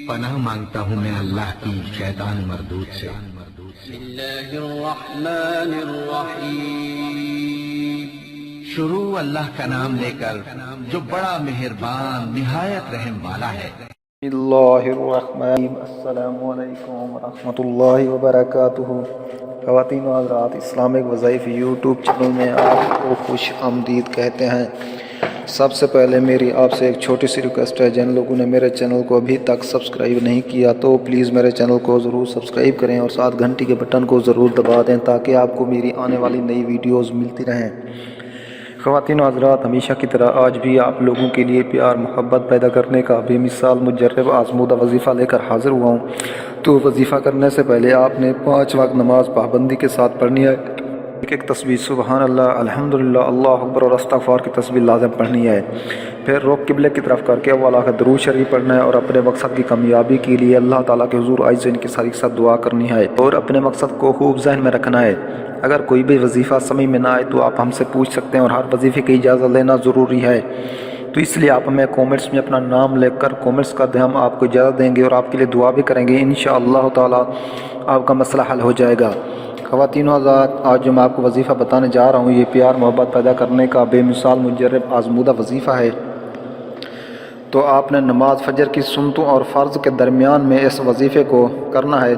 پناہ مانگتا ہوں میں اللہ کی شیطان مردود سے۔ بسم اللہ الرحمن الرحیم۔ شروع اللہ کا نام لے کر جو بڑا مہربان نہایت رحم والا ہے۔ بسم اللہ الرحمن الرحیم۔ السلام علیکم ورحمۃ اللہ وبرکاتہ۔ خواتین و حضرات، اسلامک وظائف یوٹیوب چینل میں آپ کو خوش آمدید کہتے ہیں۔ سب سے پہلے میری آپ سے ایک چھوٹی سی ریکویسٹ ہے، جن لوگوں نے میرے چینل کو ابھی تک سبسکرائب نہیں کیا تو پلیز میرے چینل کو ضرور سبسکرائب کریں اور ساتھ گھنٹی کے بٹن کو ضرور دبا دیں تاکہ آپ کو میری آنے والی نئی ویڈیوز ملتی رہیں۔ خواتین و حضرات، ہمیشہ کی طرح آج بھی آپ لوگوں کے لیے پیار محبت پیدا کرنے کا بے مثال مجرب آزمودہ وظیفہ لے کر حاضر ہوا ہوں۔ تو وظیفہ کرنے سے پہلے آپ نے 5 وقت نماز پابندی کے ساتھ پڑھنی ہے۔ ایک تسبیح سبحان اللہ، الحمدللہ، اللہ اکبر اور استغفار کی تسبیح لازم پڑھنی ہے۔ پھر رخ قبلے کی طرف کر کے اول آخر درود شریف پڑھنا ہے اور اپنے مقصد کی کامیابی کے لیے اللہ تعالیٰ کے حضور عز ان کے ساتھ دعا کرنی ہے اور اپنے مقصد کو خوب ذہن میں رکھنا ہے۔ اگر کوئی بھی وظیفہ سمجھ میں نہ آئے تو آپ ہم سے پوچھ سکتے ہیں اور ہر وظیفے کی اجازت لینا ضروری ہے، تو اس لیے آپ ہمیں کومنٹس میں اپنا نام لکھ کر کومنٹس کا ہم آپ کو اجازت دیں گے اور آپ کے لیے دعا بھی کریں گے۔ انشاءاللہ تعالیٰ آپ کا مسئلہ حل ہو جائے گا۔ خواتین و حضرات، آج جو میں آپ کو وظیفہ بتانے جا رہا ہوں یہ پیار محبت پیدا کرنے کا بے مثال مجرب آزمودہ وظیفہ ہے۔ تو آپ نے نماز فجر کی سنتوں اور فرض کے درمیان میں اس وظیفے کو کرنا ہے۔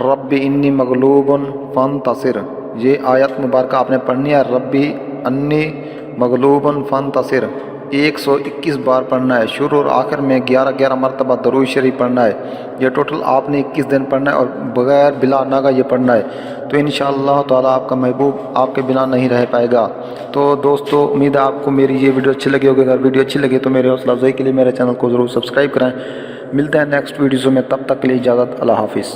ربی انی مغلوب فانتصر، یہ آیت مبارکہ آپ نے پڑھنی ہے۔ ربی انی مغلوب فانتصر 121 بار پڑھنا ہے۔ شروع اور آخر میں 11 مرتبہ درود شریف پڑھنا ہے۔ یہ ٹوٹل آپ نے 21 دن پڑھنا ہے اور بغیر بلا ناغہ یہ پڑھنا ہے، تو انشاءاللہ تعالیٰ آپ کا محبوب آپ کے بنا نہیں رہ پائے گا۔ تو دوستو، امید ہے آپ کو میری یہ ویڈیو اچھی لگی ہوگی۔ اگر ویڈیو اچھی لگی تو میرے حوصلہ افزائی کے لیے میرے چینل کو ضرور سبسکرائب کریں۔ ملتے ہیں نیکسٹ ویڈیوز میں، تب تک کے لیے اجازت، اللہ حافظ۔